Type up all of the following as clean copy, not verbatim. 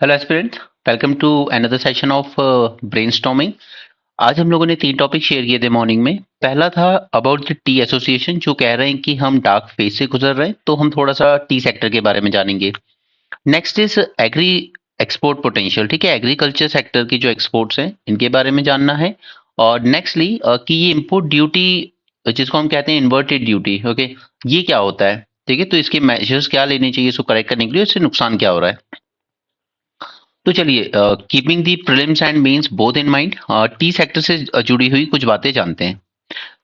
Hello aspirant, welcome to another session of brainstorming. आज हम लोगों ने 3 टॉपिक शेयर किए थे मॉर्निंग में। पहला था अबाउट द टी एसोसिएशन, जो कह रहे हैं कि हम डार्क फेज से गुजर रहे हैं, तो हम थोड़ा सा टी सेक्टर के बारे में जानेंगे। Next is agree export potential, ठीक है, एग्रीकल्चर सेक्टर की जो एक्सपोर्ट्स हैं इनके बारे में जानना है। और नेक्स्टली कि ये इम्पोर्ट ड्यूटी जिसको हम कहते हैं इन्वर्टेड ड्यूटी, ओके, ये क्या होता है, ठीक है, तो इसके मेजर्स क्या लेने चाहिए इसको करेक्ट करने के लिए, इससे नुकसान क्या हो रहा है। तो चलिए, keeping the prelims and mains both in mind, tea sector से जुड़ी हुई कुछ बातें जानते हैं।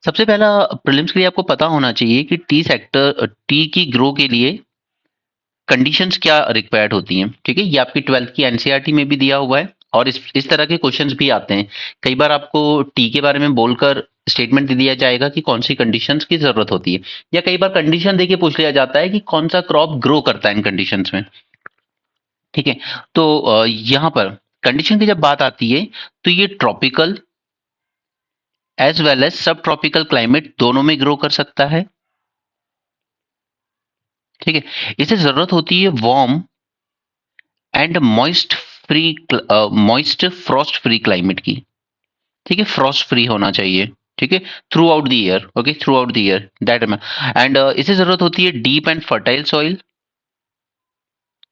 सबसे पहला, प्रीलिम्स के लिए आपको पता होना चाहिए कि टी सेक्टर टी की ग्रो के लिए कंडीशंस क्या रिक्वायर्ड होती हैं, ठीक है। ये आपकी 12th की एनसीईआरटी में भी दिया हुआ है और इस तरह के क्वेश्चंस भी आते हैं। कई बार आपको टी के बारे में बोलकर स्टेटमेंट दे दिया जाएगा कि कौन सी कंडीशंस की जरूरत होती है, या कई बार कंडीशन देके पूछ लिया जाता है कि कौन सा क्रॉप ग्रो करता है इन कंडीशंस में, ठीक है। तो यहाँ पर कंडीशन की जब बात आती है तो ये ट्रॉपिकल एज वेल एज सब ट्रॉपिकल क्लाइमेट दोनों में ग्रो कर सकता है, ठीक है। इसे जरूरत होती है warm and moist Frost free climate की, ठीक है, फ्रॉस्ट फ्री होना चाहिए, ठीक है, through out the year, okay, through out the year that and इसे जरूरत होती है डीप एंड फर्टाइल सॉइल,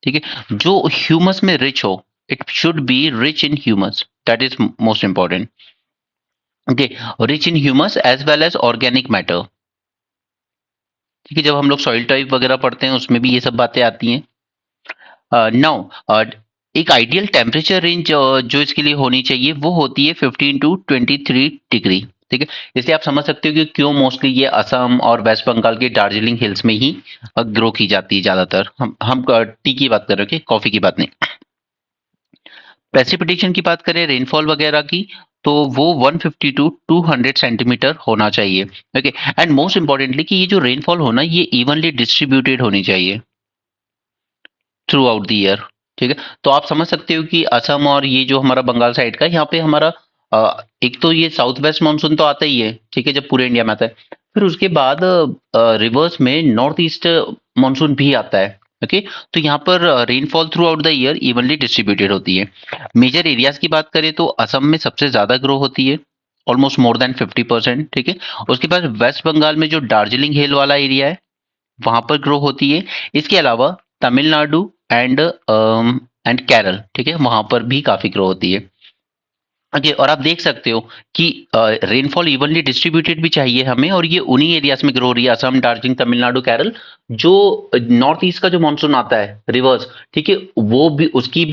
ठीक है, जो ह्यूमस में रिच हो। It should be rich in humus, that is most important, okay, rich in humus as well as organic matter, ठीक है। जब हम लोग सॉइल टाइप वगैरह पढ़ते हैं उसमें भी ये सब बातें आती हैं। नाउ एक आइडियल टेम्परेचर रेंज जो इसके लिए होनी चाहिए वो होती है 15 to 23 डिग्री, ठीक है। इसलिए आप समझ सकते हो कि क्यों मोस्टली ये असम और वेस्ट बंगाल के दार्जिलिंग हिल्स में ही ग्रो की जाती है ज्यादातर। हम टी की बात कर रहे हैं, कॉफी की बात नहीं। प्रेसिपिटेशन की बात करें, रेनफॉल वगैरह की, तो वो 150 to 200 सेंटीमीटर होना चाहिए, ओके। एंड मोस्ट इंपॉर्टेंटली कि ये जो रेनफॉल होना ये इवनली डिस्ट्रीब्यूटेड होनी चाहिए थ्रू आउट द ईयर, ठीक है। तो आप समझ सकते हो कि असम और ये जो हमारा बंगाल साइड का, यहाँ पे हमारा एक तो ये साउथ वेस्ट मानसून तो आता ही है, ठीक है, जब पूरे इंडिया में आता है। फिर उसके बाद रिवर्स में नॉर्थ ईस्ट मानसून भी आता है, ओके। तो यहाँ पर rainfall through out the year evenly distributed होती है। मेजर एरियाज की बात करें तो असम में सबसे ज्यादा ग्रो होती है, ऑलमोस्ट मोर देन 50%, ठीक है। उसके बाद वेस्ट बंगाल में जो दार्जिलिंग हिल वाला एरिया है वहां पर ग्रो होती है। इसके अलावा तमिलनाडु एंड केरल, ठीक है, वहां पर भी काफी ग्रो होती है, ओके। और आप देख सकते हो कि रेनफॉल इवनली डिस्ट्रीब्यूटेड भी चाहिए हमें, और ये उन्हीं एरियाज में ग्रो हो रही है, असम, दार्जिलिंग, तमिलनाडु, केरल। जो नॉर्थ ईस्ट का जो मानसून आता है रिवर्स, ठीक है, वो भी उसके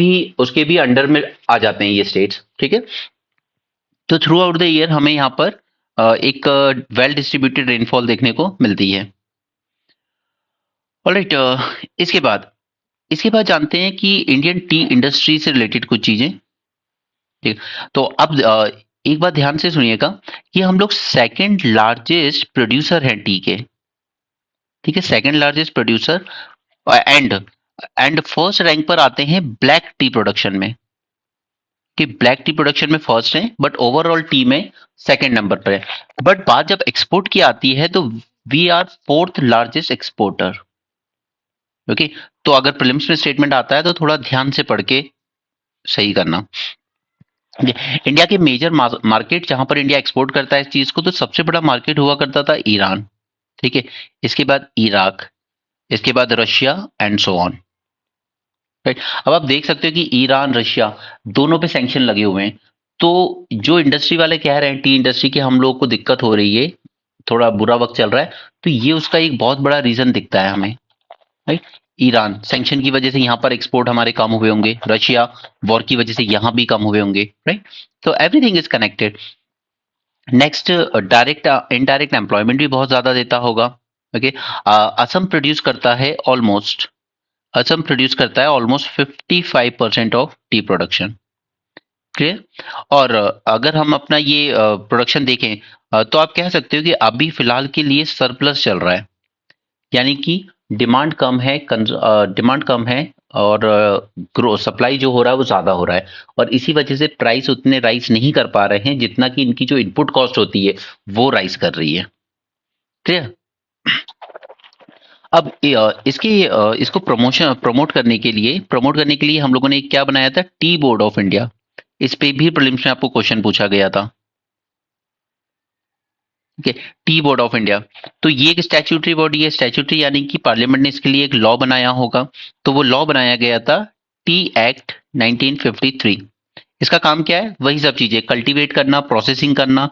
भी अंडर में आ जाते हैं ये स्टेट्स, ठीक है। तो थ्रू आउट द ईयर हमें यहाँ पर एक वेल डिस्ट्रीब्यूटेड रेनफॉल देखने को मिलती है। ऑलराइट, इसके बाद जानते हैं कि इंडियन टी इंडस्ट्री से रिलेटेड कुछ चीजें, ठीक है। तो अब एक बात ध्यान से सुनिएगा कि हम लोग सेकंड लार्जेस्ट प्रोड्यूसर हैं टी के, ठीक है, second largest producer. And and first rank पर आते हैं ब्लैक टी प्रोडक्शन में, कि ब्लैक टी प्रोडक्शन में फर्स्ट है बट ओवरऑल टी में सेकंड नंबर पर है। बट बात जब एक्सपोर्ट की आती है तो we are fourth largest exporter, okay. तो अगर प्रीलिम्स में स्टेटमेंट आता है तो थोड़ा ध्यान से पढ़ के सही करना। इंडिया के मेजर मार्केट जहां पर इंडिया एक्सपोर्ट करता है इस चीज को, तो सबसे बड़ा मार्केट हुआ करता था ईरान, ठीक है। इसके बाद इराक, इसके बाद Russia and so on, right. अब आप देख सकते हो कि ईरान रशिया दोनों पे सैंक्शन लगे हुए हैं। तो जो इंडस्ट्री वाले कह रहे हैं टी इंडस्ट्री की हम लोग को दिक्कत हो रही है, थोड़ा बुरा वक्त चल रहा है, तो ये उसका एक बहुत बड़ा रीजन दिखता है हमें, राइट। ईरान सैंक्शन की वजह से यहाँ पर एक्सपोर्ट हमारे कम हुए होंगे, रशिया वॉर की वजह से यहाँ भी कम हुए होंगे, राइट। तो everything is connected. Next, direct indirect employment भी बहुत ज्यादा देता होगा, ओके। असम प्रोड्यूस करता है ऑलमोस्ट असम प्रोड्यूस करता है almost 55% of T production, clear. और अगर हम अपना ये प्रोडक्शन देखें, तो आप कह सकते हो कि अभी फिलहाल के लिए सरप्लस चल रहा है, यानी कि डिमांड कम है और ग्रो सप्लाई जो हो रहा है वो ज्यादा हो रहा है, और इसी वजह से प्राइस उतने राइज नहीं कर पा रहे हैं जितना कि इनकी जो इनपुट कॉस्ट होती है वो राइज कर रही है, क्लियर। अब इसको प्रमोट करने के लिए हम लोगों ने क्या बनाया था, टी बोर्ड ऑफ इंडिया। इस पे भी प्रीलिम्स में आपको क्वेश्चन पूछा गया था। ठीक है, टी बोर्ड ऑफ इंडिया। तो ये एक स्टैट्यूटरी बॉडी है, स्टैट्यूटरी यानी कि पार्लियामेंट ने इसके लिए एक लॉ बनाया होगा। तो वो लॉ बनाया गया था टी एक्ट 1953। इसका काम क्या है, वही सब चीजें कल्टीवेट करना, प्रोसेसिंग करना,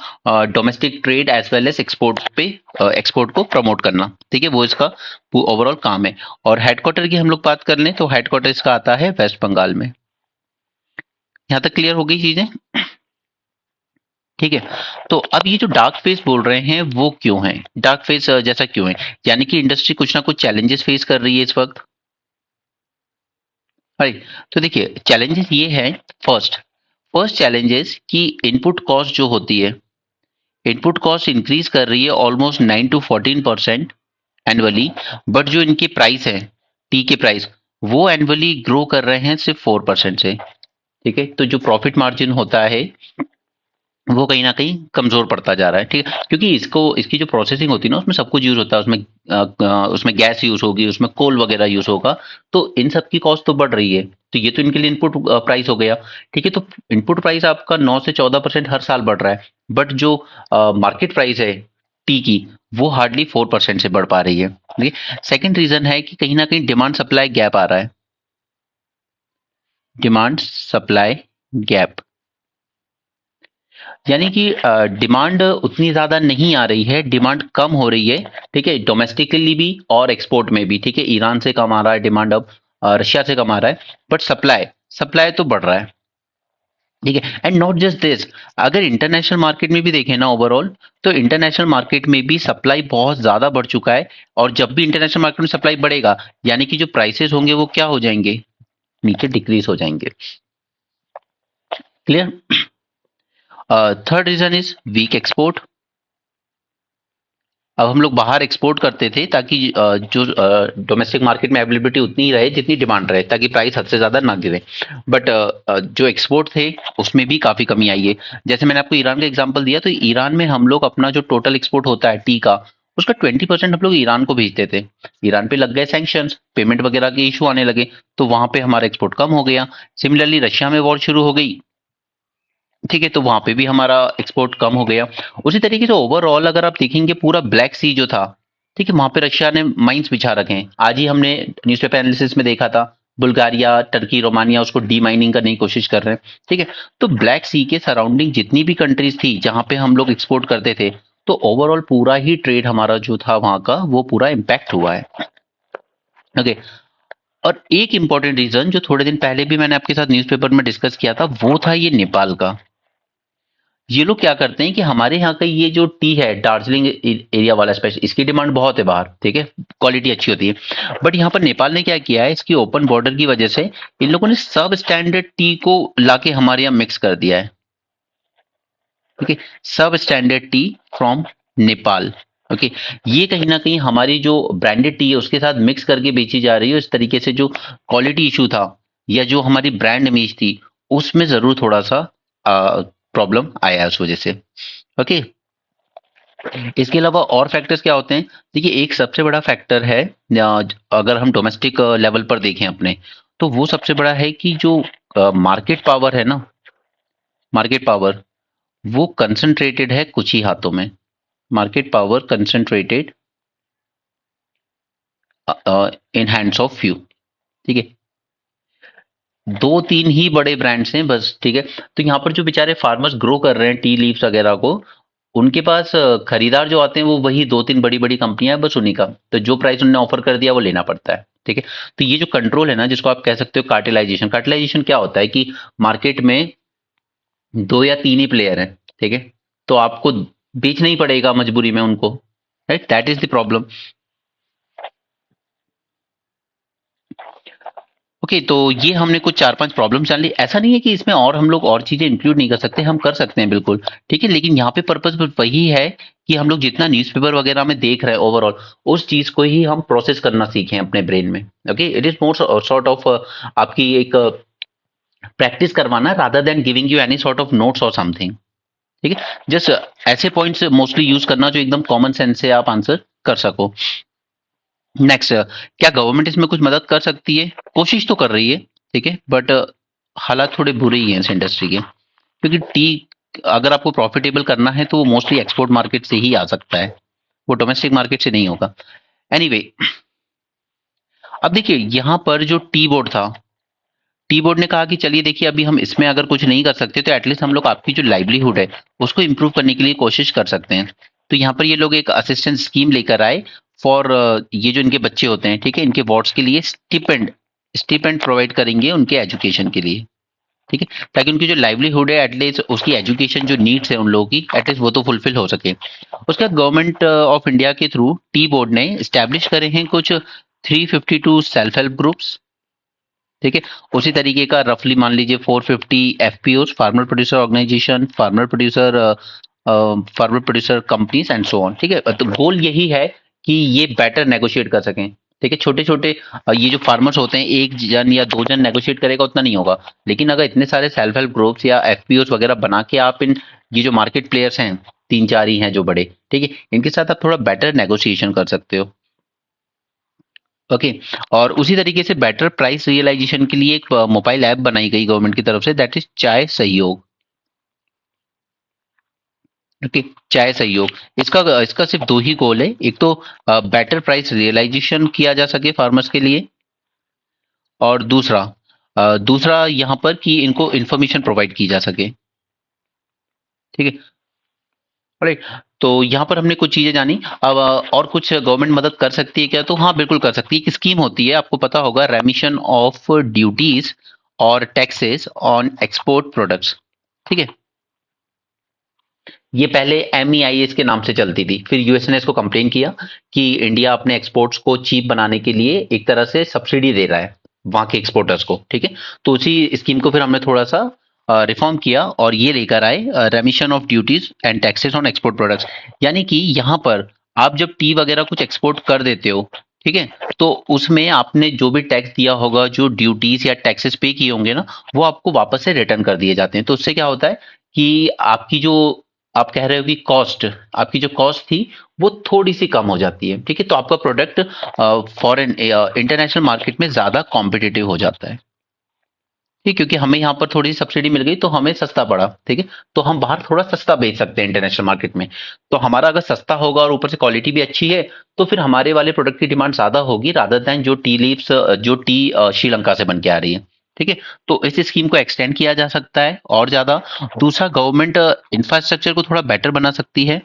domestic trade as well as export को प्रमोट करना। ठीक है, वो इसका ओवरऑल काम है। और हेडक्वार्टर की हम लोग बात कर लें तो हेडक्वार्टर इसका आता है वेस्ट बंगाल में। यहां तक क्लियर हो गई चीजें? ठीक है, तो अब ये जो डार्क फेज बोल रहे हैं वो क्यों है, डार्क फेज जैसा क्यों है, यानी कि इंडस्ट्री कुछ ना कुछ चैलेंजेस फेस कर रही है इस वक्त। राइट, तो देखिए चैलेंजेस ये है। फर्स्ट फर्स्ट चैलेंजेस कि इनपुट कॉस्ट जो होती है, इनपुट कॉस्ट इंक्रीज कर रही है ऑलमोस्ट 9 to 14% एनुअली। बट जो इनके प्राइस है, टी के प्राइस, वो एनुअली ग्रो कर रहे हैं सिर्फ 4% से। ठीक है, तो जो प्रॉफिट मार्जिन होता है वो कहीं ना कहीं कमजोर पड़ता जा रहा है। ठीक है, क्योंकि इसकी जो प्रोसेसिंग होती है ना, उसमें सब कुछ यूज होता है। उसमें गैस यूज होगी, उसमें कोल वगैरह यूज होगा। तो इन सब की कॉस्ट तो बढ़ रही है। तो ये तो इनके लिए इनपुट प्राइस हो गया। ठीक है, तो इनपुट प्राइस आपका 9 से 14% हर साल बढ़ रहा है। बट जो मार्केट प्राइस है टी की, वो हार्डली 4% से बढ़ पा रही है। ठीक है, सेकेंड रीजन है कि कहीं ना कहीं डिमांड सप्लाई गैप आ रहा है। डिमांड सप्लाई गैप यानी कि डिमांड उतनी ज़्यादा नहीं आ रही है, डिमांड कम हो रही है। ठीक है, डोमेस्टिकली भी और एक्सपोर्ट में भी। ठीक है, ईरान से कम आ रहा है डिमांड अब, रशिया से कम आ रहा है। बट सप्लाई सप्लाई तो बढ़ रहा है। ठीक है, एंड नॉट जस्ट दिस, अगर इंटरनेशनल मार्केट में भी देखें ना ओवरऑल, तो इंटरनेशनल मार्केट में भी सप्लाई बहुत ज़्यादा बढ़ चुका है। और जब भी इंटरनेशनल मार्केट में सप्लाई बढ़ेगा, यानी कि जो प्राइसेस होंगे वो क्या हो जाएंगे, नीचे डिक्रीज हो जाएंगे। Clear? Third reason is weak export. अब हम लोग बाहर एक्सपोर्ट करते थे ताकि जो डोमेस्टिक मार्केट में अवेलेबिलिटी उतनी ही रहे जितनी डिमांड रहे, ताकि प्राइस हद से ज़्यादा ना गिरे। बट जो एक्सपोर्ट थे उसमें भी काफ़ी कमी आई है। जैसे मैंने आपको ईरान का एग्जांपल दिया, तो ईरान में हम लोग अपना जो टोटल एक्सपोर्ट होता है टी का, उसका 20% हम लोग ईरान को भेजते थे। ईरान पे लग गए सैंक्शंस, पेमेंट वगैरह के इशू आने लगे, तो वहां पे हमारा एक्सपोर्ट कम हो गया। सिमिलरली रशिया में वॉर शुरू हो गई। ठीक है, तो वहां पे भी हमारा एक्सपोर्ट कम हो गया। उसी तरीके से ओवरऑल अगर आप देखेंगे, पूरा ब्लैक सी जो था, ठीक है, वहां पे रशिया ने माइंस बिछा रखे हैं। आज ही हमने न्यूज़पेपर एनालिसिस में देखा था, बुल्गारिया, टर्की, रोमानिया उसको डी माइनिंग करने की कोशिश कर रहे हैं। ठीक है, तो ब्लैक सी के सराउंडिंग जितनी भी कंट्रीज थी जहां पे हम लोग एक्सपोर्ट करते थे, तो ओवरऑल पूरा ही ट्रेड हमारा जो था वहां का, वो पूरा इम्पैक्ट हुआ है। ओके, और एक इंपॉर्टेंट रीजन जो थोड़े दिन पहले भी मैंने आपके साथ न्यूज़पेपर में डिस्कस किया था, वो था ये नेपाल का। ये लोग क्या करते हैं कि हमारे यहाँ का ये जो टी है, दार्जिलिंग एरिया वाला स्पेशल, इसकी डिमांड बहुत है बाहर। ठीक है, क्वालिटी अच्छी होती है। बट यहाँ पर नेपाल ने क्या किया है, इसकी ओपन बॉर्डर की वजह से इन लोगों ने सब स्टैंडर्ड टी को लाके हमारे यहाँ मिक्स कर दिया है। ठीक है, सब standard T from Nepal. Okay, ये कहीं ना कहीं हमारी जो ब्रांडेड टी है उसके साथ मिक्स करके बेची जा रही है। इस तरीके से जो क्वालिटी इशू था या जो हमारी ब्रांड इमेज थी, उसमें जरूर थोड़ा सा प्रॉब्लम आया है उस वजह से। ओके, इसके अलावा और फैक्टर्स क्या होते हैं? देखिए, एक सबसे बड़ा फैक्टर है, अगर हम डोमेस्टिक लेवल पर देखें अपने, तो वो सबसे बड़ा है कि जो मार्केट पावर है ना, मार्केट पावर वो कंसंट्रेटेड है कुछ ही हाथों में। Market power concentrated in hands of few. ठीक है, दो तीन ही बड़े ब्रांड्स हैं बस। ठीक है, तो यहाँ पर जो बेचारे फार्मर्स ग्रो कर रहे हैं टी लीव्स वगैरह को, उनके पास खरीदार जो आते हैं वो वही दो तीन बड़ी बड़ी कंपनियां हैं, बस उन्हीं का। तो जो प्राइस उन्होंने ऑफर कर दिया वो लेना पड़ता है। ठीक है, तो ये जो कंट्रोल है ना, जिसको आप कह सकते हो कार्टेलाइजेशन, कार्टेलाइजेशन क्या होता है कि मार्केट में दो या तीन ही प्लेयर हैं। ठीक है, तो आपको बेचना ही पड़ेगा मजबूरी में उनको। Right, that is the problem. Okay, तो ये हमने कुछ चार पांच प्रॉब्लम जान ली। ऐसा नहीं है कि इसमें और हम लोग और चीजें इंक्लूड नहीं कर सकते, हम कर सकते हैं बिल्कुल। ठीक है, लेकिन यहाँ पे पर्पस वही है कि हम लोग जितना न्यूज़पेपर वगैरह में देख रहे हैं ओवरऑल, उस चीज को ही हम प्रोसेस करना सीखें अपने ब्रेन में। Okay, it is more sort of आपकी एक प्रैक्टिस करवाना, rather than giving you any sort of notes और समथिंग। ठीक है, जस्ट ऐसे पॉइंट्स मोस्टली यूज करना जो एकदम कॉमन सेंस से आप आंसर कर सको। नेक्स्ट, क्या गवर्नमेंट इसमें कुछ मदद कर सकती है? कोशिश तो कर रही है, ठीक है, बट हालात थोड़े बुरे ही हैं इस इंडस्ट्री के, क्योंकि टी अगर आपको प्रॉफिटेबल करना है तो वो मोस्टली एक्सपोर्ट मार्केट से ही आ सकता है, वो डोमेस्टिक मार्केट से नहीं होगा। एनीवे anyway, अब देखिए यहाँ पर जो टी बोर्ड था, टी बोर्ड ने कहा कि चलिए देखिए अभी हम इसमें अगर कुछ नहीं कर सकते तो एटलीस्ट हम लोग आपकी जो लाइवलीहुड है उसको इम्प्रूव करने के लिए कोशिश कर सकते हैं। तो यहाँ पर ये लोग एक असिस्टेंट स्कीम लेकर आए फॉर ये जो इनके बच्चे होते हैं, ठीक है, इनके वार्ड्स के लिए स्टिपेंड स्टिपेंड प्रोवाइड करेंगे उनके एजुकेशन के लिए, ठीक है, ताकि उनकी जो लाइवलीहुड है एटलीस्ट उसकी एजुकेशन जो नीड्स है उन लोगों की एटलीस्ट वो तो फुलफिल हो सके। उसके बाद गवर्नमेंट ऑफ इंडिया के थ्रू टी बोर्ड ने स्टैब्लिश करे हैं कुछ 352 सेल्फ हेल्प ग्रुप्स, ठीक है, उसी तरीके का रफली मान लीजिए 450 FPO, farmer producer organisation, farmer producer companies and so on, ठीक है। तो गोल यही है कि ये बेटर नेगोशिएट कर सकें, ठीक है। छोटे छोटे ये जो फार्मर्स होते हैं एक जन या दो जन नेगोशिएट करेगा उतना नहीं होगा, लेकिन अगर इतने सारे सेल्फ हेल्प ग्रुप्स या एफपीओ वगैरह बना के आप इन ये जो मार्केट प्लेयर्स हैं, तीन चार ही हैं जो बड़े, ठीक है, इनके साथ आप थोड़ा बेटर नेगोशिएशन कर सकते हो। ओके, और उसी तरीके से बेटर प्राइस रियलाइजेशन के लिए एक मोबाइल ऐप बनाई गई गवर्नमेंट की तरफ से, दैट इज चाय सहयोग। ओके, चाय सहयोग, इसका इसका सिर्फ दो ही गोल है, एक तो बेटर प्राइस रियलाइजेशन किया जा सके फार्मर्स के लिए, और दूसरा यहाँ पर कि इनको इंफॉर्मेशन प्रोवाइड की जा सके, ठीक है। राइट, तो यहाँ पर हमने कुछ चीजें जानी। अब और कुछ गवर्नमेंट मदद कर सकती है क्या? तो हाँ बिल्कुल कर सकती है। एक स्कीम होती है, आपको पता होगा, रेमिशन ऑफ ड्यूटीज और टैक्सेस ऑन एक्सपोर्ट प्रोडक्ट्स, ठीक है। ये पहले MEIS के नाम से चलती थी, फिर यूएस ने इसको कंप्लेन किया कि इंडिया अपने एक्सपोर्ट्स को चीप बनाने के लिए एक तरह से सब्सिडी दे रहा है वहां के एक्सपोर्टर्स को, ठीक है। तो उसी स्कीम को फिर हमने थोड़ा सा रिफॉर्म किया और ये लेकर आए रेमिशन of duties and taxes on export products, यानी कि यहाँ पर आप जब टी वगैरह कुछ एक्सपोर्ट कर देते हो, ठीक है, तो उसमें आपने जो भी टैक्स दिया होगा, जो ड्यूटीज या टैक्सेस पे किए होंगे ना, वो आपको वापस से रिटर्न कर दिए जाते हैं। तो उससे क्या होता है कि आपकी जो आप कह रहे हो कि कॉस्ट, आपकी जो कॉस्ट थी वो थोड़ी सी कम हो जाती है, ठीक है। तो आपका प्रोडक्ट फॉरेन इंटरनेशनल मार्केट में ज्यादा कॉम्पिटिटिव हो जाता है, ठीक, क्योंकि हमें यहाँ पर थोड़ी सी सब्सिडी मिल गई तो हमें सस्ता पड़ा, ठीक है। तो हम बाहर थोड़ा सस्ता बेच सकते हैं इंटरनेशनल मार्केट में। तो हमारा अगर सस्ता होगा और ऊपर से क्वालिटी भी अच्छी है तो फिर हमारे वाले प्रोडक्ट की डिमांड ज्यादा होगी रादर देन जो टी लीव्स जो टी श्रीलंका से बन के आ रही है, ठीक है। तो इस स्कीम को एक्सटेंड किया जा सकता है और ज्यादा। दूसरा, गवर्नमेंट इंफ्रास्ट्रक्चर को थोड़ा बेटर बना सकती है,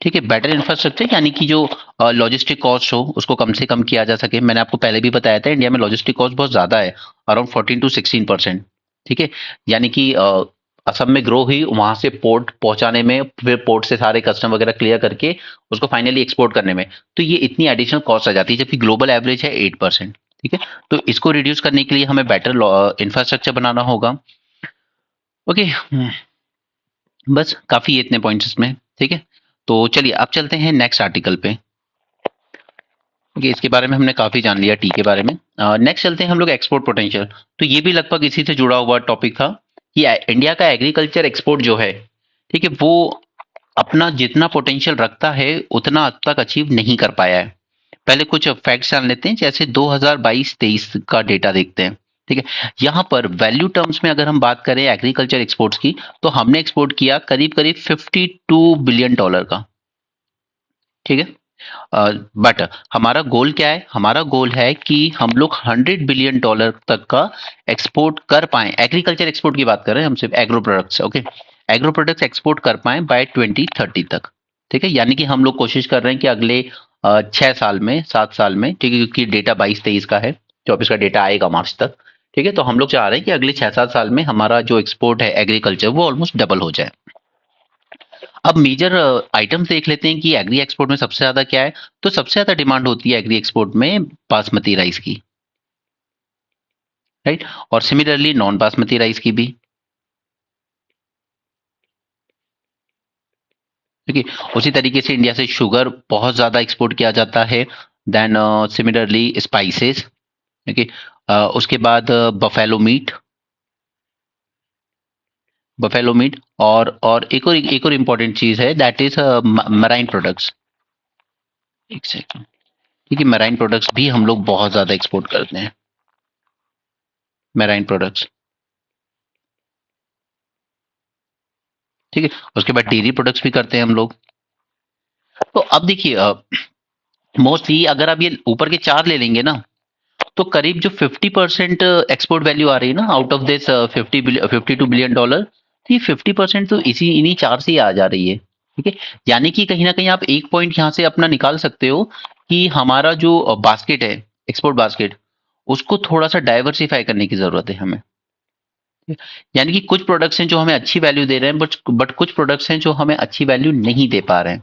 ठीक है। बेटर इंफ्रास्ट्रक्चर यानी कि जो लॉजिस्टिक कॉस्ट हो उसको कम से कम किया जा सके। मैंने आपको पहले भी बताया था इंडिया में लॉजिस्टिक कॉस्ट बहुत ज्यादा है, अराउंड 14 to 16%, ठीक है। यानी कि असम में ग्रो हुई, वहां से पोर्ट पहुंचाने में, फिर पोर्ट से सारे कस्टम वगैरह क्लियर करके उसको फाइनली एक्सपोर्ट करने में, तो ये इतनी एडिशनल कॉस्ट आ जाती है, जबकि ग्लोबल एवरेज है 8%, ठीक है। तो इसको रिड्यूस करने के लिए हमें बेटर इंफ्रास्ट्रक्चर बनाना होगा। ओके, बस काफी है इतने पॉइंट्स इसमें, ठीक है। तो चलिए अब चलते हैं नेक्स्ट आर्टिकल पे। ओके, इसके बारे में हमने काफी जान लिया, टी के बारे में। नेक्स्ट चलते हैं हम लोग एक्सपोर्ट पोटेंशियल। तो ये भी लगभग इसी से जुड़ा हुआ टॉपिक था कि इंडिया का एग्रीकल्चर एक्सपोर्ट जो है, ठीक है, वो अपना जितना पोटेंशियल रखता है उतना अब तक अचीव नहीं कर पाया है। पहले कुछ फैक्ट्स जान लेते हैं, जैसे 2022-23 का डेटा देखते हैं, ठीक है। यहाँ पर वैल्यू टर्म्स में अगर हम बात करें एग्रीकल्चर एक्सपोर्ट्स की, तो हमने एक्सपोर्ट किया करीब करीब $52 बिलियन का, ठीक है। बट हमारा गोल क्या है? हमारा गोल है कि हम लोग $100 बिलियन तक का एक्सपोर्ट कर पाए। एग्रीकल्चर एक्सपोर्ट की बात कर रहे हैं हम, सिर्फ agro products, okay, agro products export कर पाए बाय 2030 तक, ठीक है। यानी कि हम लोग कोशिश कर रहे हैं कि अगले 6 साल में, 7 साल में, ठीक है, क्योंकि डेटा 22-23 का है, 24 का डेटा आएगा मार्च तक, ठीक है। तो हम लोग चाह रहे हैं कि अगले 6-7 साल में हमारा जो एक्सपोर्ट है एग्रीकल्चर वो ऑलमोस्ट डबल हो जाए। अब मेजर आइटम्स देख लेते हैं कि एग्री एक्सपोर्ट में सबसे ज्यादा क्या है। तो सबसे ज्यादा डिमांड होती है एग्री एक्सपोर्ट में बासमती राइस की, राइट, और सिमिलरली नॉन बासमती राइस की भी, ठीक है। उसी तरीके से इंडिया से शुगर बहुत ज्यादा एक्सपोर्ट किया जाता है, देन सिमिलरली स्पाइसेस, ठीक है। उसके बाद बफेलो मीट, बफेलो मीट, और एक और इम्पोर्टेंट चीज है, दैट इज मराइन प्रोडक्ट्स। एक सेकंड। ठीक है, मराइन प्रोडक्ट्स भी हम लोग बहुत ज्यादा एक्सपोर्ट करते हैं, मराइन प्रोडक्ट्स। ठीक है, उसके बाद डेयरी प्रोडक्ट्स भी करते हैं हम लोग। तो अब देखिए, मोस्टली अगर आप ये ऊपर के चार ले लेंगे ना, तो करीब जो 50% एक्सपोर्ट वैल्यू आ रही है ना, out of this 52 billion dollar, तो ये 50% तो इसी इन्हीं चार से ही आ जा रही है। ठीक है, यानी कि कहीं ना कहीं आप एक पॉइंट यहाँ से अपना निकाल सकते हो कि हमारा जो बास्केट है, एक्सपोर्ट बास्केट, उसको थोड़ा सा डाइवर्सिफाई करने की जरूरत है हमें। यानी कि कुछ प्रोडक्ट्स हैं जो हमें अच्छी वैल्यू दे रहे हैं, बट कुछ प्रोडक्ट्स हैं जो हमें अच्छी वैल्यू नहीं दे पा रहे हैं।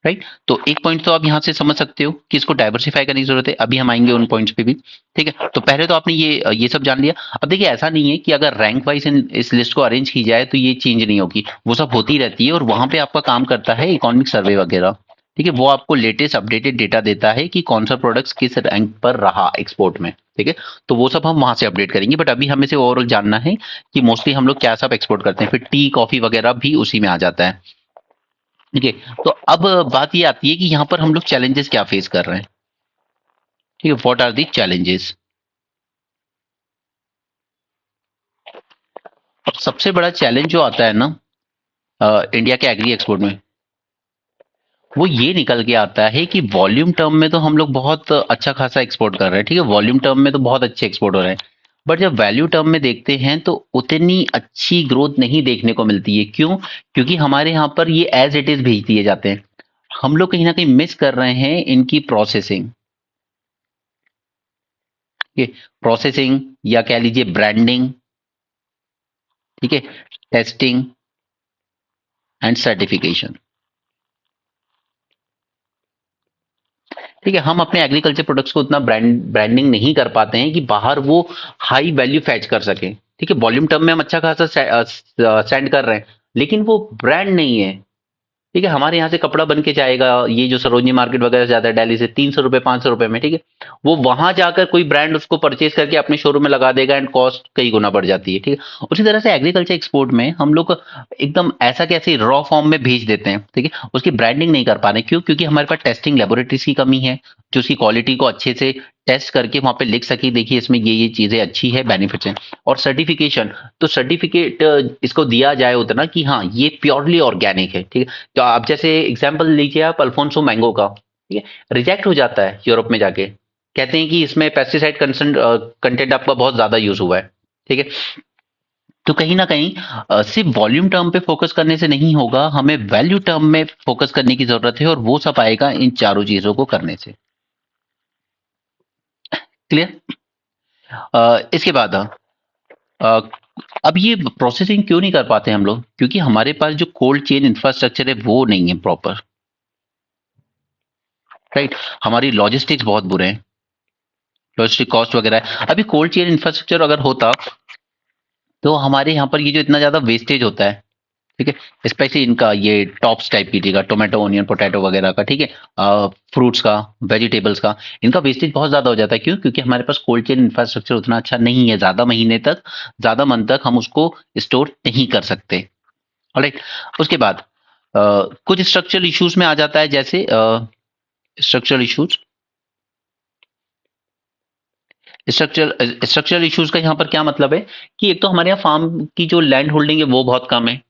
राइट, तो एक पॉइंट तो आप यहाँ से समझ सकते हो कि इसको डाइवर्सिफाई करने की जरूरत है। अभी हम आएंगे उन पॉइंट्स पे भी। ठीक है, तो पहले तो आपने ये सब जान लिया। अब देखिए, ऐसा नहीं है कि अगर रैंक वाइज इस लिस्ट को अरेंज की जाए तो ये चेंज नहीं होगी, वो सब होती रहती है, और वहां पे आपका काम करता है इकोनॉमिक सर्वे वगैरह। ठीक है, वो आपको लेटेस्ट अपडेटेड डेटा देता है कि कौन सा प्रोडक्ट्स किस रैंक पर रहा एक्सपोर्ट में। ठीक है, तो वो सब हम वहां से अपडेट करेंगे, बट अभी हमें से ओवरऑल जानना है कि मोस्टली हम लोग क्या सब एक्सपोर्ट करते हैं। फिर टी कॉफी वगैरह भी उसी में आ जाता है। ठीक है, तो अब बात ये आती है कि यहाँ पर हम लोग चैलेंजेस क्या फेस कर रहे हैं। ठीक है, व्हाट आर दी चैलेंजेस। अब सबसे बड़ा चैलेंज जो आता है ना इंडिया के एग्री एक्सपोर्ट में, वो ये निकल के आता है कि वॉल्यूम टर्म में तो हम लोग बहुत अच्छा खासा एक्सपोर्ट कर रहे हैं। ठीक है, वॉल्यूम टर्म में तो बहुत अच्छे एक्सपोर्ट हो रहे हैं, बट जब वैल्यू टर्म में देखते हैं तो उतनी अच्छी ग्रोथ नहीं देखने को मिलती है। क्यों? क्योंकि हमारे यहाँ पर ये एज इट इज भेज दिए जाते हैं। हम लोग कहीं ना कहीं मिस कर रहे हैं इनकी प्रोसेसिंग। ये प्रोसेसिंग, या कह लीजिए ब्रांडिंग, ठीक है, टेस्टिंग एंड सर्टिफिकेशन। ठीक है, हम अपने एग्रीकल्चर प्रोडक्ट्स को उतना ब्रांडिंग नहीं कर पाते हैं कि बाहर वो हाई वैल्यू फैच कर सके। ठीक है, वॉल्यूम टर्म में हम अच्छा खासा सेंड कर रहे हैं, लेकिन वो ब्रांड नहीं है। ठीक है, हमारे यहाँ से कपड़ा बन के जाएगा, ये जो सरोजनी मार्केट वगैरह से जाता है दिल्ली से, 300 रुपए 500 रुपए में। ठीक है, वो वहां जाकर कोई ब्रांड उसको परचेज करके अपने शोरूम में लगा देगा, एंड कॉस्ट कई गुना बढ़ जाती है। ठीक है, उसी तरह से एग्रीकल्चर एक्सपोर्ट में हम लोग एकदम ऐसा कैसे रॉ फॉर्म में भेज देते हैं। ठीक है, उसकी ब्रांडिंग नहीं कर पा रहे। क्यों? क्योंकि हमारे पास टेस्टिंग लेबोरेटरीज की कमी है, जो उसकी क्वालिटी को अच्छे से टेस्ट करके वहां पे लिख सके, देखिए इसमें ये चीजें अच्छी है, बेनिफिट्स हैं। और सर्टिफिकेशन, तो सर्टिफिकेट इसको दिया जाए उतना कि हाँ ये प्योरली ऑर्गेनिक है। ठीक है, तो आप जैसे एग्जांपल लीजिए आप अल्फोंसो मैंगो का। ठीक है, रिजेक्ट हो जाता है यूरोप में जाके, कहते हैं कि इसमें पेस्टिसाइड कंटेंट आपका बहुत ज्यादा यूज हुआ है। ठीक है, तो कहीं ना कहीं सिर्फ वॉल्यूम टर्म पे फोकस करने से नहीं होगा, हमें वैल्यू टर्म में फोकस करने की जरूरत है, और वो सब आएगा इन चारों चीजों को करने से। क्लियर? इसके बाद अ, अब ये प्रोसेसिंग क्यों नहीं कर पाते हम लोग? क्योंकि हमारे पास जो कोल्ड चेन इंफ्रास्ट्रक्चर है वो नहीं है प्रॉपर। राइट, हमारी लॉजिस्टिक्स बहुत बुरे हैं, लॉजिस्टिक कॉस्ट वगैरह है। अभी कोल्ड चेन इंफ्रास्ट्रक्चर अगर होता, तो हमारे यहाँ पर ये जो इतना ज्यादा वेस्टेज होता है, ठीक है, स्पेशली इनका ये टॉप्स टाइप कीजिएगा, टोमेटो ओनियन पोटैटो वगैरह का, ठीक है, फ्रूट्स का, वेजिटेबल्स का, इनका वेस्टेज बहुत ज्यादा हो जाता है। क्यों? क्योंकि हमारे पास कोल्ड चेन इंफ्रास्ट्रक्चर उतना अच्छा नहीं है, ज्यादा महीने तक, ज्यादा मंथ तक हम उसको स्टोर नहीं कर सकते। ऑलराइट, उसके बाद कुछ स्ट्रक्चरल इश्यूज में आ जाता है, जैसे स्ट्रक्चरल इश्यूज। स्ट्रक्चरल इश्यूज का यहाँ पर क्या मतलब है कि एक तो हमारे यहाँ फार्म की जो लैंड होल्डिंग है वो बहुत कम है।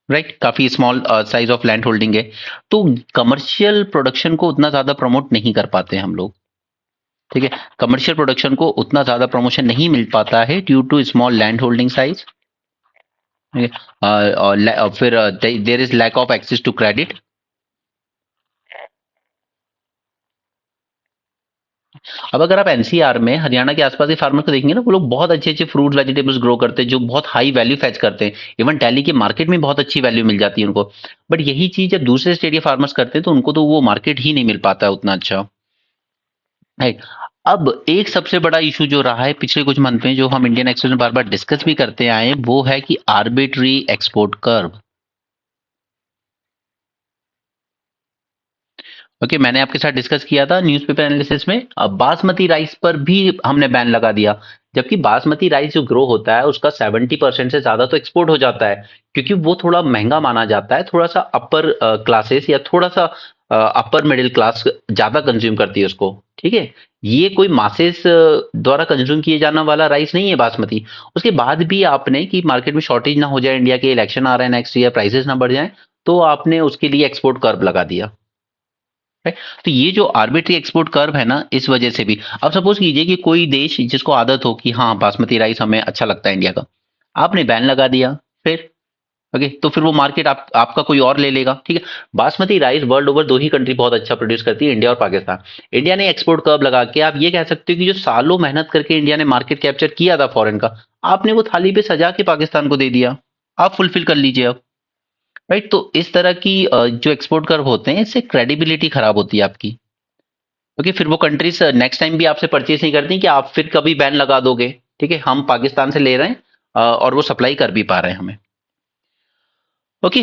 राइट, काफी small size of land holding है, तो कमर्शियल प्रोडक्शन को उतना ज्यादा प्रमोट नहीं कर पाते हम लोग। ठीक है, कमर्शियल प्रोडक्शन को उतना ज्यादा प्रमोशन नहीं मिल पाता है due to small land holding size. और फिर there is lack of access to credit. अब अगर आप एनसीआर में हरियाणा के आसपास के फार्मर को देखेंगे ना, वो लोग बहुत अच्छे अच्छे फ्रूट वेजिटेबल्स ग्रो करते हैं, जो बहुत हाई वैल्यू फैच करते हैं। इवन दिल्ली के मार्केट में बहुत अच्छी वैल्यू मिल जाती है उनको। बट यही चीज जब दूसरे स्टेट के फार्मर्स करते हैं तो उनको तो वो मार्केट ही नहीं मिल पाता है उतना अच्छा। राइट, अब एक सबसे बड़ा इशू जो रहा है पिछले कुछ मंथ में, जो हम इंडियन एक्सपोर्ट में बार बार डिस्कस भी करते आए हैं, वो है कि आर्बिट्री एक्सपोर्ट कर्व। ओके, मैंने आपके साथ डिस्कस किया था न्यूज़पेपर एनालिसिस में। अब बासमती राइस पर भी हमने बैन लगा दिया, जबकि बासमती राइस जो ग्रो होता है उसका 70% से ज्यादा तो एक्सपोर्ट हो जाता है, क्योंकि वो थोड़ा महंगा माना जाता है, थोड़ा सा अपर क्लासेस या थोड़ा सा अपर मिडिल क्लास ज्यादा कंज्यूम करती है उसको। ठीक है, ये कोई मासेस द्वारा कंज्यूम किए जाने वाला राइस नहीं है बासमती। उसके बाद भी आपने कि मार्केट में शॉर्टेज ना हो जाए, इंडिया के इलेक्शन आ रहे हैं नेक्स्ट ईयर, प्राइसेस ना बढ़ जाए, तो आपने उसके लिए एक्सपोर्ट कर्व लगा दिया। राइट? तो ये जो आर्बिट्री एक्सपोर्ट कर्व है ना, इस वजह से भी, अब सपोज कीजिए कि कोई देश जिसको आदत हो कि हाँ बासमती राइस हमें अच्छा लगता है इंडिया का, आपने बैन लगा दिया, फिर ओके, तो फिर वो मार्केट आपका कोई और ले लेगा। ठीक है, बासमती राइस वर्ल्ड ओवर दो ही कंट्री बहुत अच्छा प्रोड्यूस करती है, इंडिया और पाकिस्तान। इंडिया ने एक्सपोर्ट कर्व लगा के आप ये कह सकते हो कि जो सालों मेहनत करके इंडिया ने मार्केट कैप्चर किया था फॉरेन का, आपने वो थाली पे सजा के पाकिस्तान को दे दिया। आप फुलफिल कर लीजिए अब। राइट, तो इस तरह की जो एक्सपोर्ट कर्व होते हैं, इससे क्रेडिबिलिटी खराब होती है आपकी। ओके, फिर वो कंट्रीज नेक्स्ट टाइम भी आपसे परचेज नहीं करती कि आप फिर कभी बैन लगा दोगे। ठीक है, हम पाकिस्तान से ले रहे हैं और वो सप्लाई कर भी पा रहे हैं हमें। ओके,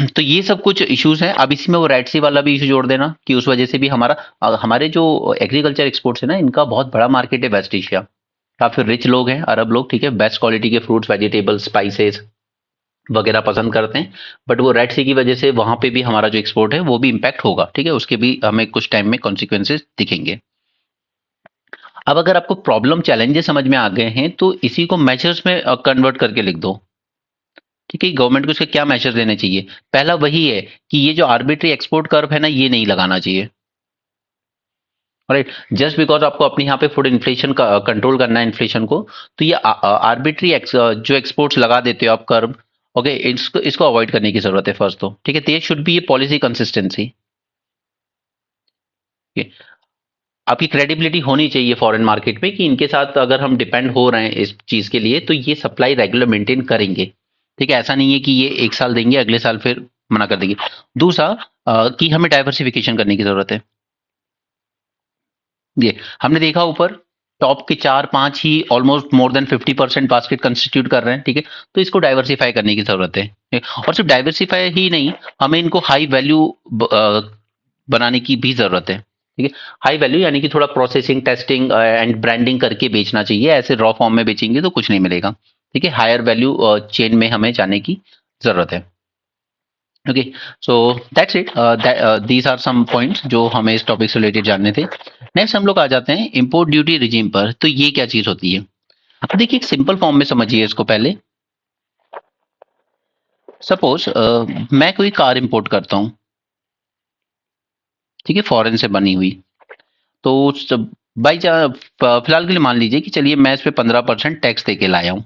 तो ये सब कुछ इश्यूज हैं। अब इसी में वो रेड सी वाला भी इशू जोड़ देना कि उस वजह से भी हमारे जो एग्रीकल्चर एक्सपोर्ट्स है ना, इनका बहुत बड़ा मार्केट है वेस्ट एशिया। काफी रिच लोग हैं अरब लोग, ठीक है, बेस्ट क्वालिटी के फ्रूट्स, वेजिटेबल्स, स्पाइसेस वगैरह पसंद करते हैं। बट वो रेड सी की वजह से वहां पे भी हमारा जो एक्सपोर्ट है वो भी इम्पैक्ट होगा। ठीक है, उसके भी हमें कुछ टाइम में कॉन्सिक्वेंसेज दिखेंगे। अब अगर आपको प्रॉब्लम चैलेंजेस समझ में आ गए हैं, तो इसी को मेजर्स में कन्वर्ट करके लिख दो। ठीक है, गवर्नमेंट को इसके क्या मेजर्स लेने चाहिए। पहला वही है कि ये जो आर्बिट्री एक्सपोर्ट कर्व है ना, ये नहीं लगाना चाहिए। राइट, जस्ट बिकॉज आपको अपने यहाँ पे फूड इन्फ्लेशन का कंट्रोल करना है, इन्फ्लेशन को, तो ये आर्बिट्री जो एक्सपोर्ट्स लगा देते हो आप कर्व, ओके, इसको इसको अवॉइड करने की जरूरत है फर्स्ट तो। ठीक है, देयर शुड बी ये पॉलिसी कंसिस्टेंसी। आपकी क्रेडिबिलिटी होनी चाहिए फॉरेन मार्केट में कि इनके साथ अगर हम डिपेंड हो रहे हैं इस चीज के लिए, तो ये सप्लाई रेगुलर मेंटेन करेंगे। ठीक है, ऐसा नहीं है कि ये एक साल देंगे अगले साल फिर मना कर देंगे। दूसरा कि हमें डाइवर्सिफिकेशन करने की जरूरत है। ये हमने देखा ऊपर, टॉप के 4-5 ही almost more than 50% basket constitute कर रहे हैं। ठीक है, तो इसको डाइवर्सिफाई करने की जरूरत है। और सिर्फ डाइवर्सिफाई ही नहीं, हमें इनको हाई वैल्यू बनाने की भी जरूरत है। ठीक है, हाई वैल्यू यानी कि थोड़ा प्रोसेसिंग, टेस्टिंग एंड ब्रांडिंग करके बेचना चाहिए। ऐसे रॉ फॉर्म में बेचेंगे तो कुछ नहीं मिलेगा। ठीक है, हायर वैल्यू चेन में हमें जाने की जरूरत है। Okay, so that's it, these are some points जो हमें इस टॉपिक से रिलेटेड जानने थे। नेक्स्ट हम लोग आ जाते हैं इंपोर्ट ड्यूटी रिजीम पर। तो ये क्या चीज होती है, अब देखिए एक सिंपल फॉर्म में समझिए इसको पहले। सपोज मैं कोई कार इंपोर्ट करता हूँ, ठीक है, फॉरेन से बनी हुई। तो बाई फिलहाल के लिए मान लीजिए कि चलिए मैं इस पे 15% टैक्स दे के लाया हूँ।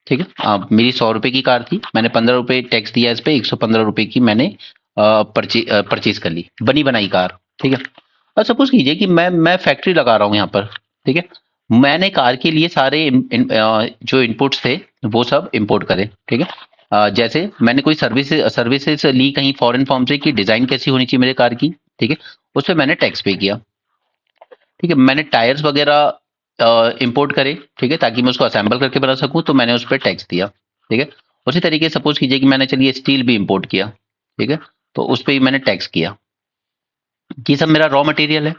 ठीक है, मेरी 100 रुपए की कार थी, मैंने 15 रुपए टैक्स दिया इस पे, 115 रुपए की मैंने परचेज कर ली बनी बनाई कार। ठीक है, अब सपोज कीजिए कि मैं फैक्ट्री लगा रहा हूँ यहाँ पर। ठीक है, मैंने कार के लिए सारे जो इनपुट्स थे वो सब इंपोर्ट करे। ठीक है, जैसे मैंने कोई सर्विसेज ली कहीं फॉरेन फॉर्म से कि डिजाइन कैसी होनी चाहिए मेरे कार की। ठीक है, उस पर मैंने टैक्स पे किया। ठीक है, मैंने टायर्स वगैरह इंपोर्ट करे, ठीक है, ताकि मैं उसको असेंबल करके बना सकूं, तो मैंने उस पर टैक्स दिया। ठीक है, उसी तरीके से सपोज कीजिए कि मैंने चलिए स्टील भी इंपोर्ट किया। ठीक है, तो उस पर भी मैंने टैक्स किया। ये सब मेरा रॉ मटेरियल है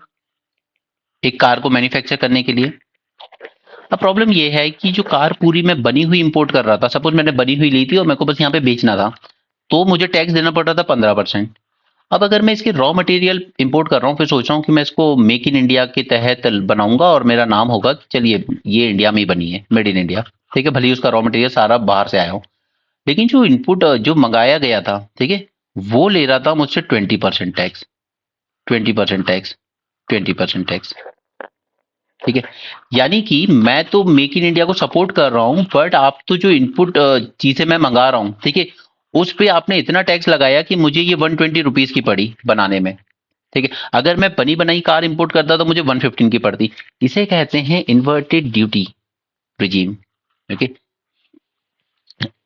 एक कार को मैन्युफैक्चर करने के लिए। अब प्रॉब्लम ये है कि जो कार पूरी मैं बनी हुई इंपोर्ट कर रहा था, सपोज मैंने बनी हुई ली थी और मेरे को बस यहाँ पे बेचना था, तो मुझे टैक्स देना पड़ रहा था 15%। अब अगर मैं इसके रॉ मटेरियल इंपोर्ट कर रहा हूँ, फिर सोच रहा हूँ कि मैं इसको मेक इन इंडिया के तहत बनाऊंगा और मेरा नाम होगा कि चलिए ये इंडिया में ही बनी है, मेड इन इंडिया। ठीक है, भले ही उसका रॉ मटेरियल सारा बाहर से आया हो, लेकिन जो इनपुट जो मंगाया गया था, ठीक है, वो ले रहा था मुझसे 20% टैक्स, 20% टैक्स, 20% टैक्स। ठीक है, यानी कि मैं तो मेक इन इंडिया को सपोर्ट कर रहा हूं, बट आप तो जो इनपुट चीजें मैं मंगा रहा हूं, ठीक है, उस पे आपने इतना टैक्स लगाया कि मुझे ये 120 रुपीज की पड़ी बनाने में। ठीक है, अगर मैं बनी बनाई कार इंपोर्ट करता तो मुझे 115 की पड़ती। इसे कहते हैं इन्वर्टेड ड्यूटी रिजीम। ओके,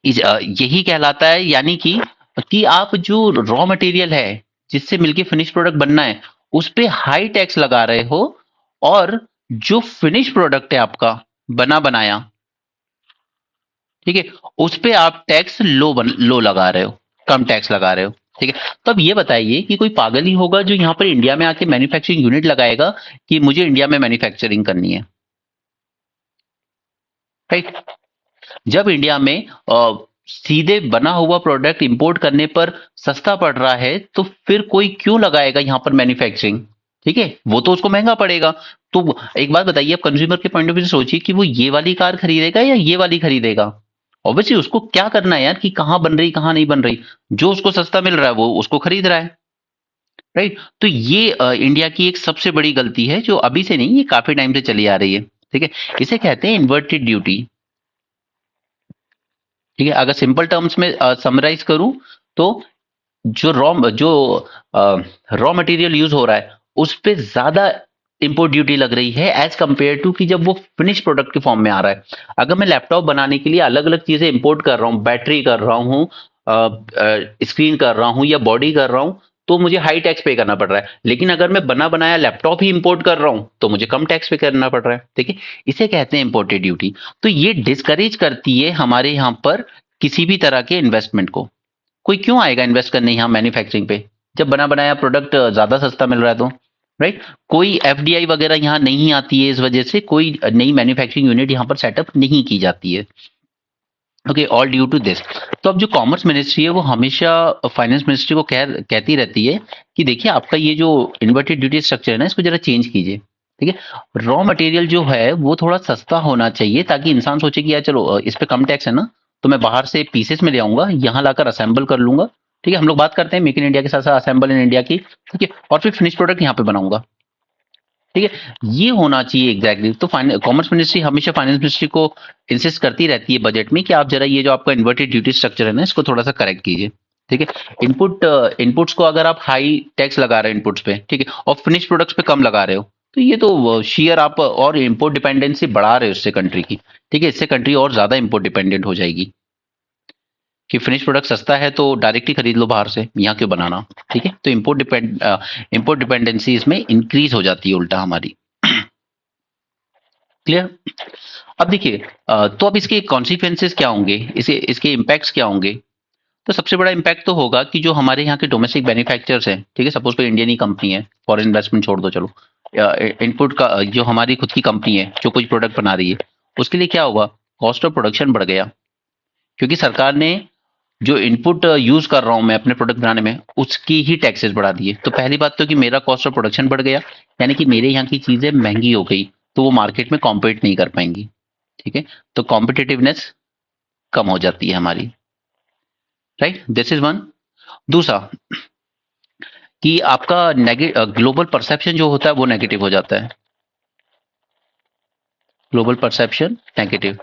यही कहलाता है, यानी कि आप जो रॉ मटेरियल है जिससे मिलके फिनिश प्रोडक्ट बनना है, उस पे हाई टैक्स लगा रहे हो, और जो फिनिश प्रोडक्ट है आपका बना बनाया, ठीक है, उस पे आप टैक्स लो लगा रहे हो, कम टैक्स लगा रहे हो। ठीक है, तो अब ये बताइए कि कोई पागल ही होगा जो यहाँ पर इंडिया में आके मैन्युफैक्चरिंग यूनिट लगाएगा कि मुझे इंडिया में मैन्युफैक्चरिंग करनी है। राइट। जब इंडिया में सीधे बना हुआ प्रोडक्ट इंपोर्ट करने पर सस्ता पड़ रहा है तो फिर कोई क्यों लगाएगा यहाँ पर मैन्युफैक्चरिंग? ठीक है, वो तो उसको महंगा पड़ेगा। तो एक बात बताइए, आप कंज्यूमर के पॉइंट ऑफ व्यू से सोचिए कि वो ये वाली कार खरीदेगा या ये वाली खरीदेगा। ऑब्वियसली उसको क्या करना है यार कि कहाँ बन रही कहाँ नहीं बन रही, जो उसको सस्ता मिल रहा है वो उसको खरीद रहा है। राइट। तो ये इंडिया की एक सबसे बड़ी गलती है जो अभी से नहीं, ये काफी टाइम से चली आ रही है। ठीक है, इसे कहते हैं इन्वर्टेड ड्यूटी। ठीक है, अगर सिंपल टर्म्स में समराइज करूं तो जो रॉ मटेरियल यूज हो रहा है उस पे ज्यादा इंपोर्ट ड्यूटी लग रही है एज कंपेयर टू कि जब वो फिनिश प्रोडक्ट के फॉर्म में आ रहा है। अगर मैं लैपटॉप बनाने के लिए अलग अलग चीजें इंपोर्ट कर रहा हूँ, बैटरी कर रहा हूँ, स्क्रीन कर रहा हूँ या बॉडी कर रहा हूँ, तो मुझे हाई टैक्स पे करना पड़ रहा है। लेकिन अगर मैं बना बनाया लैपटॉप ही इंपोर्ट कर रहा हूँ तो मुझे कम टैक्स पे करना पड़ रहा है। ठीक है, इसे कहते हैं इंपोर्टेड ड्यूटी। तो ये डिस्करेज करती है हमारे यहाँ पर किसी भी तरह के इन्वेस्टमेंट को। कोई क्यों आएगा इन्वेस्ट करने यहाँ मैन्युफैक्चरिंग पे जब बना बनाया प्रोडक्ट ज्यादा सस्ता मिल रहा है तो। राइट। कोई एफडीआई वगैरह यहाँ नहीं आती है, इस वजह से कोई नई मैन्युफैक्चरिंग यूनिट यहाँ पर सेटअप नहीं की जाती है। Okay, all due to this. तो अब जो कॉमर्स मिनिस्ट्री है वो हमेशा फाइनेंस मिनिस्ट्री को कहती रहती है कि देखिए आपका ये जो इन्वर्टेड ड्यूटी स्ट्रक्चर है ना, इसको जरा चेंज कीजिए। ठीक है, रॉ मटेरियल जो है वो थोड़ा सस्ता होना चाहिए ताकि इंसान सोचे कि यार चलो इस पे कम टैक्स है ना, तो मैं बाहर से पीसेस में ले आऊंगा, यहाँ लाकर असेंबल कर लूंगा। ठीक है, हम लोग बात करते हैं मेक इन इंडिया के साथ साथ असेंबल इन इंडिया की। ठीक है, और फिर फिनिश प्रोडक्ट यहाँ पे बनाऊंगा। ठीक है, ये होना चाहिए एग्जैक्टली। तो कॉमर्स मिनिस्ट्री हमेशा फाइनेंस मिनिस्ट्री को इंसिस्ट करती रहती है बजट में कि आप जरा ये जो आपका इन्वर्टेड ड्यूटी स्ट्रक्चर है ना, इसको थोड़ा सा करेक्ट कीजिए। ठीक है, इनपुट्स को अगर आप हाई टैक्स लगा रहे हो इनपुट्स पे, ठीक है, और फिनिश प्रोडक्ट्स पे कम लगा रहे हो, तो ये तो शेयर आप और इम्पोर्ट डिपेंडेंसी बढ़ा रहे हो उससे कंट्री की। ठीक है, इससे कंट्री और ज्यादा इम्पोर्ट डिपेंडेंट हो जाएगी कि फिनिश प्रोडक्ट सस्ता है तो डायरेक्ट ही खरीद लो बाहर से, यहाँ क्यों बनाना। ठीक है, तो इम्पोर्ट डिपेंडेंसी इसमें इंक्रीज हो जाती है उल्टा हमारी। क्लियर। अब देखिए तो अब इसके कॉन्सिक्वेंसेस क्या होंगे, इसे इसके इम्पैक्ट्स क्या होंगे। तो सबसे बड़ा इम्पैक्ट तो होगा कि जो हमारे यहाँ के डोमेस्टिक मैन्युफैक्चरर्स हैं, ठीक है, सपोज कोई इंडियन ही कंपनी है, फॉरेन इन्वेस्टमेंट छोड़ दो चलो, इनपुट का जो हमारी खुद की कंपनी है जो कुछ प्रोडक्ट बना रही है, उसके लिए क्या होगा, कॉस्ट ऑफ प्रोडक्शन बढ़ गया। क्योंकि सरकार ने जो इनपुट यूज कर रहा हूं मैं अपने प्रोडक्ट बनाने में उसकी ही टैक्सेस बढ़ा दिए। तो पहली बात तो कि मेरा कॉस्ट ऑफ प्रोडक्शन बढ़ गया, यानी कि मेरे यहाँ की चीजें महंगी हो गई, तो वो मार्केट में कॉम्पीट नहीं कर पाएंगी। ठीक है, तो कॉम्पिटिटिवनेस कम हो जाती है हमारी। Right, this is one. दूसरा कि आपका ग्लोबल परसेप्शन जो होता है वो नेगेटिव हो जाता है। ग्लोबल परसेप्शन नेगेटिव,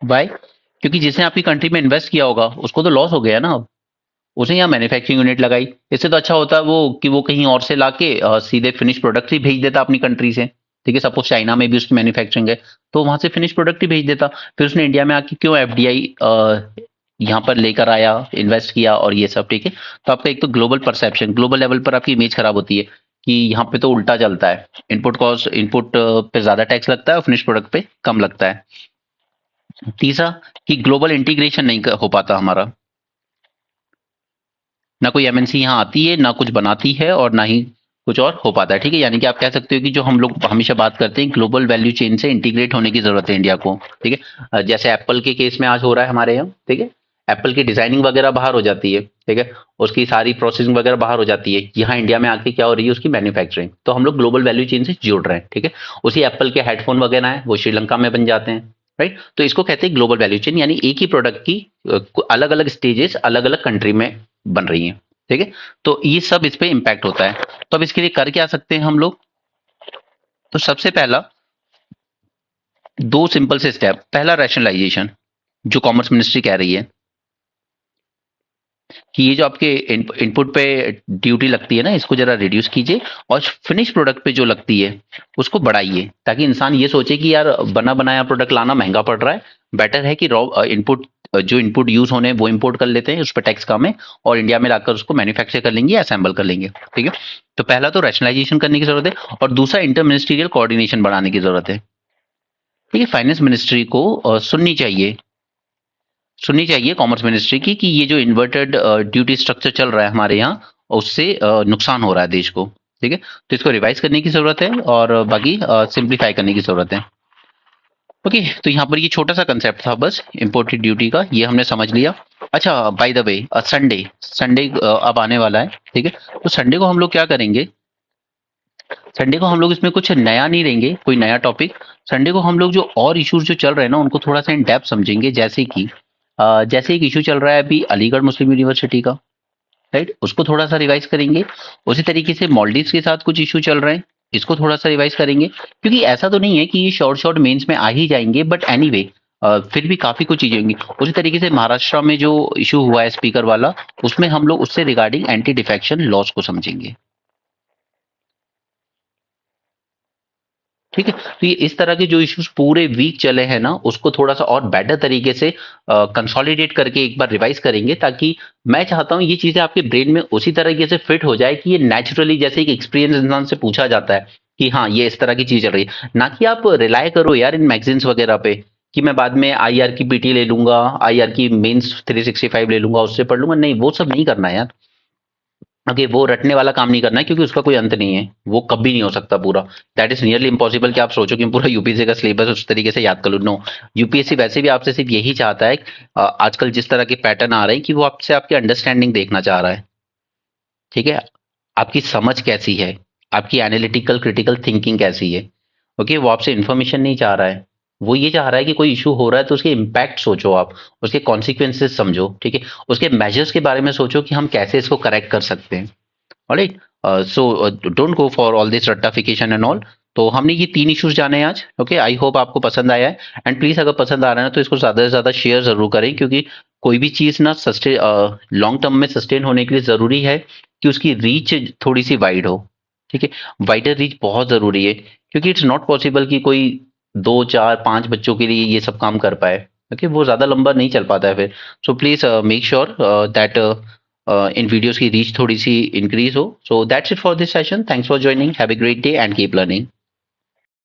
बाय, क्योंकि जिसने आपकी कंट्री में इन्वेस्ट किया होगा उसको तो लॉस हो गया ना। अब उसे यहाँ मैन्युफैक्चरिंग यूनिट लगाई, इससे तो अच्छा होता है वो कि वो कहीं और से लाके सीधे फिनिश प्रोडक्ट ही भेज देता अपनी कंट्री से। ठीक है, सपोज चाइना में भी उसकी मैन्युफैक्चरिंग है तो वहां से फिनिश प्रोडक्ट ही भेज देता। फिर उसने इंडिया में आके क्यों एफडीआई यहाँ पर लेकर आया, इन्वेस्ट किया और ये सब। ठीक है, तो आपका एक तो ग्लोबल परसेप्शन, ग्लोबल लेवल पर आपकी इमेज खराब होती है कि यहाँ पे तो उल्टा चलता है, इनपुट पे ज्यादा टैक्स लगता है और फिनिश प्रोडक्ट पे कम लगता है। तीसरा कि ग्लोबल इंटीग्रेशन नहीं हो पाता हमारा, ना कोई एमएनसी यहाँ आती है, ना कुछ बनाती है और ना ही कुछ और हो पाता है। ठीक है, यानी कि आप कह सकते हो कि जो हम लोग हमेशा बात करते हैं ग्लोबल वैल्यू चेन से इंटीग्रेट होने की जरूरत है इंडिया को। ठीक है, जैसे एप्पल के केस में आज हो रहा है हमारे यहाँ। ठीक है, एप्पल की डिजाइनिंग वगैरह बाहर हो जाती है। ठीक है, उसकी सारी प्रोसेसिंग वगैरह बाहर हो जाती है, यहाँ इंडिया में आके क्या हो रही है, उसकी मैन्युफैक्चरिंग। तो हम लोग ग्लोबल वैल्यू चेन से जुड़ रहे हैं। ठीक है, उसी एप्पल के हेडफोन वगैरह है वो श्रीलंका में बन जाते हैं। राइट, तो इसको कहते हैं ग्लोबल वैल्यू चेन, यानी एक ही प्रोडक्ट की अलग अलग स्टेजेस अलग अलग कंट्री में बन रही हैं। ठीक है, तो ये सब इस पे इम्पैक्ट होता है। तो अब इसके लिए कर क्या सकते हैं हम लोग। तो सबसे पहला दो सिंपल से स्टेप। पहला रैशनलाइजेशन, जो कॉमर्स मिनिस्ट्री कह रही है कि ये जो आपके इनपुट पे ड्यूटी लगती है ना, इसको जरा रिड्यूस कीजिए और फिनिश प्रोडक्ट पे जो लगती है उसको बढ़ाइए, ताकि इंसान ये सोचे कि यार बना बनाया प्रोडक्ट लाना महंगा पड़ रहा है, बेटर है कि रॉ इनपुट जो इनपुट यूज होने हैं वो इम्पोर्ट कर लेते हैं, उस पर टैक्स कम है और इंडिया में लाकर उसको मैन्युफैक्चर कर लेंगे या असेंबल कर लेंगे। ठीक है, तो पहला तो रैशनलाइजेशन करने की जरूरत है और दूसरा इंटर मिनिस्ट्रियल कोऑर्डिनेशन बढ़ाने की जरूरत है। ठीक है, फाइनेंस मिनिस्ट्री को सुननी चाहिए कॉमर्स मिनिस्ट्री की कि ये जो इन्वर्टेड ड्यूटी स्ट्रक्चर चल रहा है हमारे यहाँ उससे नुकसान हो रहा है देश को। ठीक है, तो इसको रिवाइज करने की जरूरत है और बाकी सिंप्लीफाई करने की जरूरत है। ओके, तो यहाँ पर ये छोटा सा कंसेप्ट था बस इम्पोर्टेड ड्यूटी का, ये हमने समझ लिया। अच्छा, by the way Sunday Sunday अब आने वाला है, ठीक है। तो संडे को हम लोग क्या करेंगे, संडे को हम लोग इसमें कुछ नया नहीं लेंगे, कोई नया टॉपिक। संडे को हम लोग जो और इश्यूज जो चल रहे हैं ना उनको थोड़ा सा इन डेप्थ समझेंगे, जैसे कि जैसे एक इशू चल रहा है अभी अलीगढ़ मुस्लिम यूनिवर्सिटी का, राइट, उसको थोड़ा सा रिवाइज करेंगे। उसी तरीके से मॉलडीव्स के साथ कुछ इशू चल रहे हैं, इसको थोड़ा सा रिवाइज करेंगे, क्योंकि ऐसा तो नहीं है कि ये शॉर्ट शॉर्ट मेंस में आ ही जाएंगे, बट एनीवे फिर भी काफी कुछ चीजें होंगी। उसी तरीके से महाराष्ट्र में जो इशू हुआ है स्पीकर वाला, उसमें हम लोग उससे रिगार्डिंग एंटी डिफेक्शन लॉस को समझेंगे, ठीक है। तो ये इस तरह के जो इश्यूज पूरे वीक चले हैं ना, उसको थोड़ा सा और बेटर तरीके से कंसोलिडेट करके एक बार रिवाइज करेंगे, ताकि मैं चाहता हूँ ये चीजें आपके ब्रेन में उसी तरीके से फिट हो जाए कि ये नेचुरली, जैसे एक एक्सपीरियंस इंसान से पूछा जाता है कि हाँ ये इस तरह की चीज चल रही है, ना कि आप रिलाय करो यार इन मैगजीन्स वगैरह पे कि मैं बाद में आईआर की पीटी ले लूंगा, आईआर की मेंस 365 ले लूंगा, उससे पढ़ लूंगा। नहीं, वो सब नहीं करना है यार। ओके, वो रटने वाला काम नहीं करना है, क्योंकि उसका कोई अंत नहीं है, वो कभी नहीं हो सकता पूरा। दैट इज नियरली इम्पॉसिबल कि आप सोचो कि मैं पूरा यूपीएससी का सिलेबस उस तरीके से याद कर लूँ। नो, यूपीएससी वैसे भी आपसे सिर्फ यही चाहता है, आजकल जिस तरह के पैटर्न आ रहे हैं, कि वो आपसे आपकी अंडरस्टैंडिंग देखना चाह रहा है, ठीक है। आपकी समझ कैसी है, आपकी एनालिटिकल क्रिटिकल थिंकिंग कैसी है। ओके, वो आपसे इन्फॉर्मेशन नहीं चाह रहा है, वो ये चाह रहा है कि कोई इशू हो रहा है तो उसके इम्पैक्ट सोचो आप, उसके कॉन्सिक्वेंसेस समझो, ठीक है। उसके मेजर्स के बारे में सोचो कि हम कैसे इसको करेक्ट कर सकते हैं। Alright, so don't go for all this रट्टाफिकेशन एंड ऑल। तो हमने ये 3 इश्यूज जाने हैं आज। ओके, आई होप आपको पसंद आया है, एंड प्लीज अगर पसंद आ रहा है ना तो इसको ज्यादा से ज्यादा शेयर जरूर करें, क्योंकि कोई भी चीज ना सस्टेन लॉन्ग टर्म में सस्टेन होने के लिए जरूरी है कि उसकी रीच थोड़ी सी वाइड हो, ठीक है। वाइडर रीच बहुत जरूरी है, क्योंकि इट्स नॉट पॉसिबल कि कोई 2 4 5 बच्चों के लिए ये सब काम कर पाए। ओके, वो ज्यादा लंबा नहीं चल पाता है फिर। So please make sure that in videos की रीच थोड़ी सी इंक्रीज हो। सो that's it for this session, thanks for joining, have a great day and keep learning.